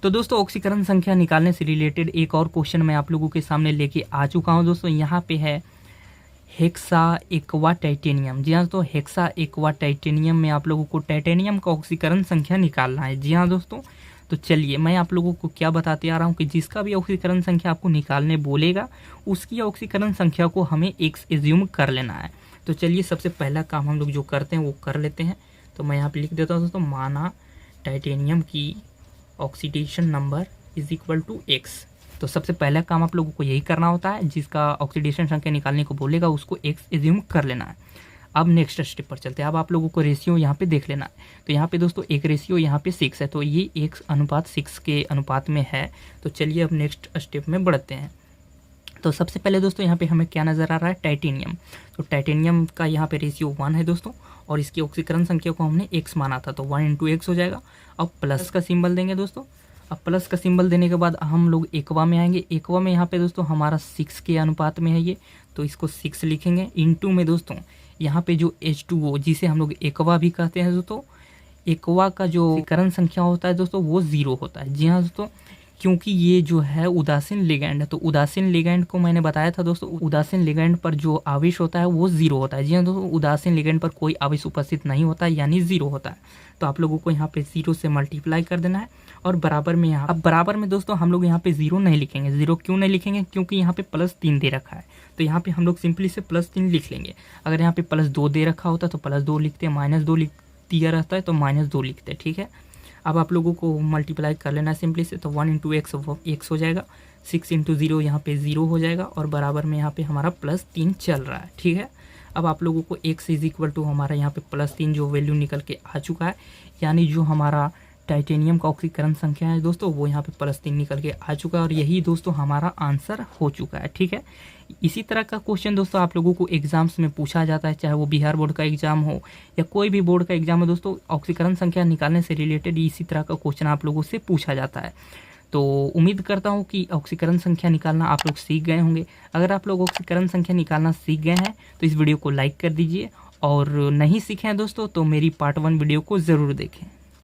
तो दोस्तों ऑक्सीकरण संख्या निकालने से रिलेटेड एक और क्वेश्चन मैं आप लोगों के सामने लेके आ चुका हूं दोस्तों। यहाँ पे है हेक्सा एक्वा टाइटेनियम। जी हाँ दोस्तों, हेक्सा एक्वा टाइटेनियम में आप लोगों को टाइटेनियम का ऑक्सीकरण संख्या निकालना है। जी हाँ दोस्तों, तो चलिए मैं आप लोगों को क्या बताते आ रहा हूँ कि जिसका भी ऑक्सीकरण संख्या आपको निकालने बोलेगा उसकी ऑक्सीकरण संख्या को हमें एक्स एज्यूम कर लेना है। तो चलिए सबसे पहला काम हम लोग जो करते हैं वो कर लेते हैं। तो मैं यहाँ पे लिख देता हूँ दोस्तों, माना टाइटेनियम की oxidation number is equal to X. तो सबसे पहला काम आप लोगों को यही करना होता है, जिसका ऑक्सीडेशन संख्या निकालने को बोलेगा उसको एक्स एज्यूम कर लेना है। अब नेक्स्ट स्टेप पर चलते हैं। अब आप लोगों को रेशियो यहाँ पे देख लेना है। तो यहाँ पे दोस्तों एक रेशियो यहाँ पे 6 है, तो ये 1:6 के अनुपात में है। तो चलिए अब नेक्स्ट स्टेप में बढ़ते हैं। तो सबसे पहले दोस्तों यहाँ पे हमें क्या नज़र आ रहा है, टाइटेनियम। तो टाइटेनियम का यहाँ पे रेशियो 1 है दोस्तों, और इसकी ऑक्सीकरण संख्या को हमने x माना था, तो 1 × x हो जाएगा। अब प्लस का सिंबल देंगे दोस्तों। अब प्लस का सिंबल देने के बाद हम लोग एक्वा में आएंगे। एक्वा में यहाँ पे दोस्तों हमारा 6 के अनुपात में है ये, तो इसको 6 लिखेंगे। इनटू में दोस्तों यहाँ पे जो H2O जिसे हम लोग एक्वा भी कहते हैं दोस्तों, एक्वा का जो ऑक्सीकरण संख्या होता है दोस्तों वो 0 होता है। जी हाँ दोस्तों, क्योंकि ये जो है उदासीन लिगैंड है। तो उदासीन लिगैंड को मैंने बताया था दोस्तों, उदासीन लिगैंड पर जो आवेश होता है वो 0 होता है। जी हाँ दोस्तों, उदासीन लिगैंड पर कोई आवेश उपस्थित नहीं होता है, यानी 0 होता है। तो आप लोगों को यहाँ पे 0 से मल्टीप्लाई कर देना है और बराबर में यहाँ, अब बराबर में दोस्तों हम लोग यहाँ पे 0 नहीं लिखेंगे। 0 क्यों नहीं लिखेंगे, क्योंकि यहाँ पे +3 दे रखा है। तो यहाँ पे हम लोग सिंपली से +3 लिख लेंगे। अगर यहाँ पे +2 दे रखा होता तो +2 लिखते, -2 दिया रहता है तो -2 लिखते। ठीक है, अब आप लोगों को मल्टीप्लाई कर लेना है सिंपली से। तो 1 × x हो जाएगा, 6 × 0 यहाँ पे 0 हो जाएगा, और बराबर में यहाँ पे हमारा +3 चल रहा है। ठीक है, अब आप लोगों को x इज इक्वल टू हमारा यहाँ पे +3 जो वैल्यू निकल के आ चुका है, यानी जो हमारा टाइटेनियम का ऑक्सीकरण संख्या है दोस्तों वो यहाँ पे +3 निकल के आ चुका है, और यही दोस्तों हमारा आंसर हो चुका है। ठीक है, इसी तरह का क्वेश्चन दोस्तों आप लोगों को एग्जाम्स में पूछा जाता है, चाहे वो बिहार बोर्ड का एग्जाम हो या कोई भी बोर्ड का एग्जाम हो दोस्तों। ऑक्सीकरण संख्या निकालने से रिलेटेड इसी तरह का क्वेश्चन आप लोगों से पूछा जाता है। तो उम्मीद करता हूँ कि ऑक्सीकरण संख्या निकालना आप लोग सीख गए होंगे। अगर आप लोग ऑक्सीकरण संख्या निकालना सीख गए हैं तो इस वीडियो को लाइक कर दीजिए, और नहीं सीखे हैं दोस्तों तो मेरी पार्ट 1 वीडियो को ज़रूर देखें।